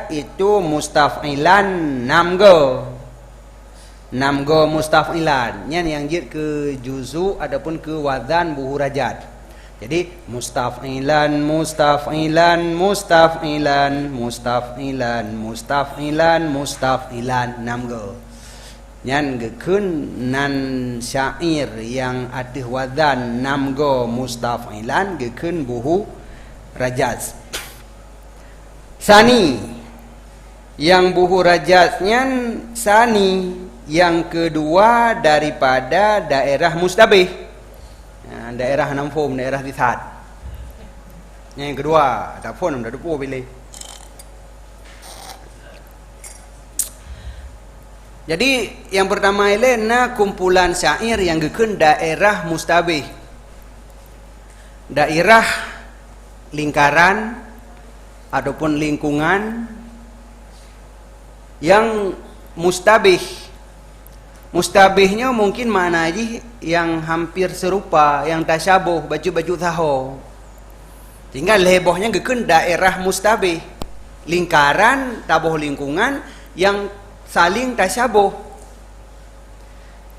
itu mustaf'ilan 6 go. 6 go mustaf'ilan. Yang jid ke juzu adapun ke wazan buhu rajat. Jadi mustaf'ilan mustaf'ilan mustaf'ilan mustaf'ilan mustaf'ilan mustaf'ilan 6 go. Yang gekun nan syair yang ada wazan 6 go mustaf'ilan gekun buhu rajaz. Sani yang buhu rajaznya sani yang kedua daripada daerah mustabih, daerah namfum, daerah tisat. Yang kedua tak pun dah dupu pilih. Jadi yang pertama ini kumpulan syair yang gekun daerah mustabih, daerah lingkaran ataupun lingkungan yang mustabih. Mustabihnya mungkin makna aja yang hampir serupa, yang tasyabuh, baju-baju taho. Tinggal hebohnya gekun daerah mustabih, lingkaran tabuh lingkungan yang saling tasyabuh.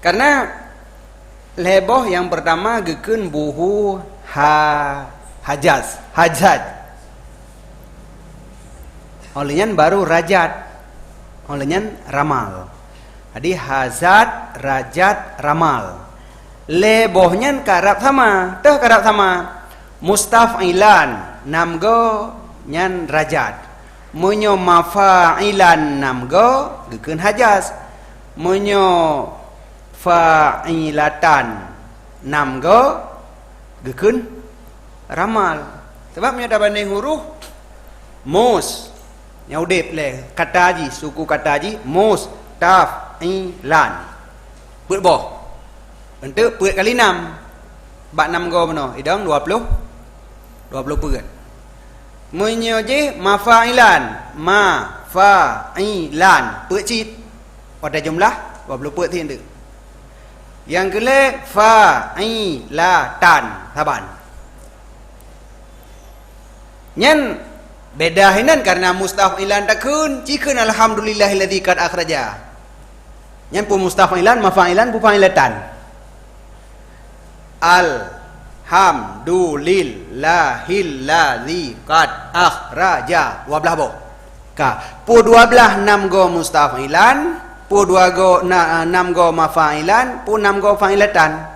Karena heboh yang pertama gekun buhu hajaz. Olehnya baru rajat, olehnya ramal. Jadi hazat, rajat, ramal. Lebohnya karab sama, tuh karab sama. Mustaf'ilan 6 go nyan rajat. Munyo mafa'ilan 6 go gekun hajaz. Munyo fa'ilatan 6 go gekun ramal. Sebab ada banding huruf mus yang udip le kata haji, suku kata haji mustafilan put boh untuk put kali 6 bak 6 go benar idang 20 put munyo je mafailan put cit pada jumlah 20 put tu yang kele fa'ilatan saban nyen beda hinan karena mustafilan takun jikun alhamdulillahilladzi qad akhraja. Yang pun mustafilan mafailan pu failatan. Alhamdulillahilladzi qad akhraja. 12 bo. Ka pu 12 6 go mustafilan, pu 2 go 6 go mafailan, pu 6 go failatan.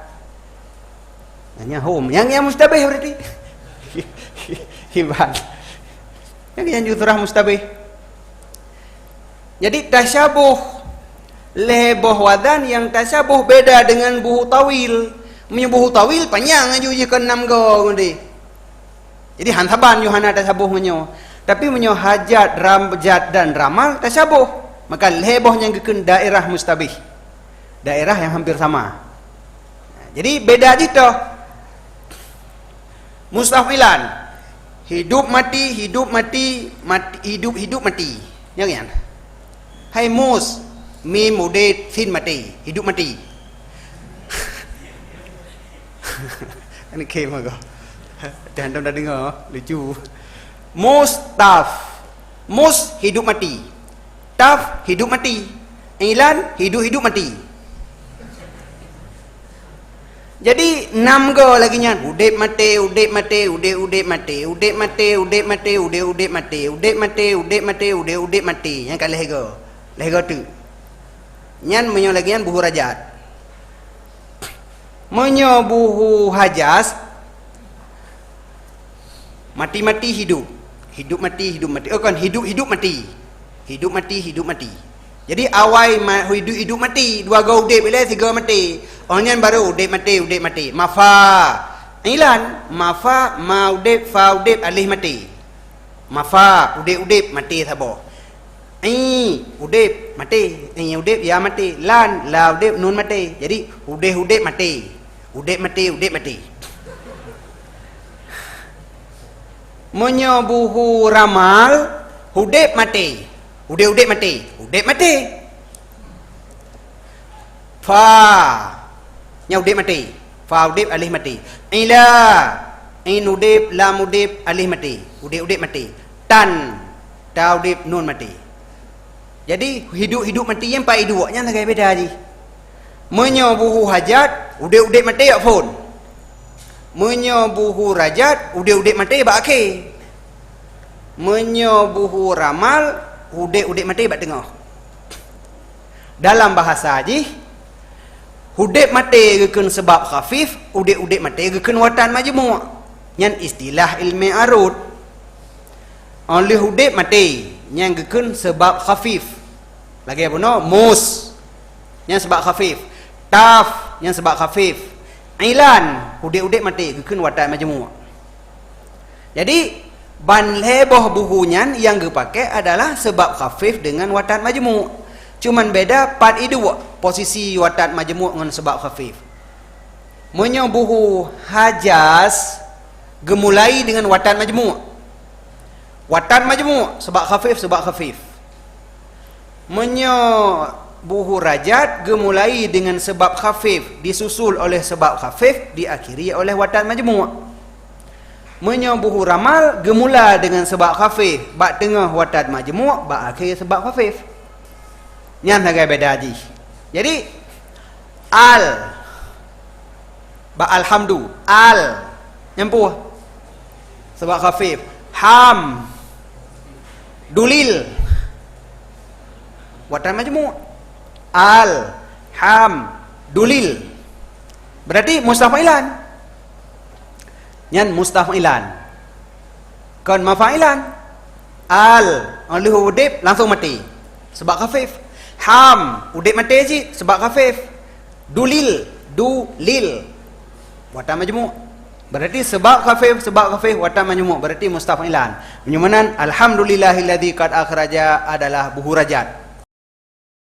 Hanya hum yang mustabih berarti. Hebat. Yang jutrah mustabih. Jadi tasyabuh leboh wadan yang tasyabuh beda dengan buhu tawil. Buhu tawil panjang aja je ke 6 go ngudi. Jadi hantaban Yohana tasyabuh menyo. Tapi menyo hajat, ramjat dan ramal tasyabuh. Maka leboh yang gekun daerah mustabih. Daerah yang hampir sama. Jadi beda gitu. Mustafilan hidup mati, hidup mati, hidup mati. Yang kan? Hai mus, mim udet sin mati, hidup mati. Ini kema kau. Jangan dah dengar, lucu. Mustaf, mus hidup mati, taf hidup mati, ilan hidup mati. Jadi 6 go lagi nya udep mate udep mate udep mate udep mate udep mate udep mate udep mate udep mate udep mate yang kali lego tu nyan menyo lagi nya buhu rajat menyo buhu hajas mati hidup mati kan hidup mati jadi awai hidup mati 2 go udep bila 3 mati onyan baru udep mati mafa ilan mafa ma udep fa udep alih mati mafa udep mati sabo udep mati udep ya mati lan la udep nun mati jadi udep mati menyo buhu ramal udep mati fa nya udip mati fa udip alih mati ila in udip lam udip alih mati udip mati tan ta udip nun mati. Jadi hidup mati yang pai dua nya tak beda ji. Menyo buhu hajat udip mati ya pun. Menyo buhu rajat udip mati ba akhir. Menyo buhu ramal udip mati ba tengah. Dalam bahasa ji udip mati gekeun sebab khafif, udip mati gekeun watan majmu'. Nyan istilah ilmi arud. Oleh udip mati yang gekeun sebab khafif. Lagi apa no? Mus yang sebab khafif. Taf yang sebab khafif. Ilan udip mati gekeun watan majmu'. Jadi ban leboh buhunyan yang dipakai adalah sebab khafif dengan watan majmu'. Cuman beda part dua posisi watan majmu' dengan sebab khafif. Menyo buhu hajaz gemulai dengan watan majmu'. Watan majmu' sebab khafif. Menyo buhu rajat gemulai dengan sebab khafif, disusul oleh sebab khafif, diakhiri oleh watan majmu'. Menyo buhu ramal gemula dengan sebab khafif, bak tengah watan majmu', bak akhir sebab khafif. Yang agak beda haji. Jadi al ba alhamdu al nyampu sebab khafif. Ham dulil watan majmu'. Al ham dulil berarti mustafilan. Nyan mustafilan kan mafailan. Al oleh udip langsung mati sebab khafif. Ham udip mati je sebab khafif. Dulil watan majmu'. Berarti sebab khafif watan majmu', berarti mustafilan. Menyamanan alhamdulillahilladzi qad akhraja adalah buhu rajat.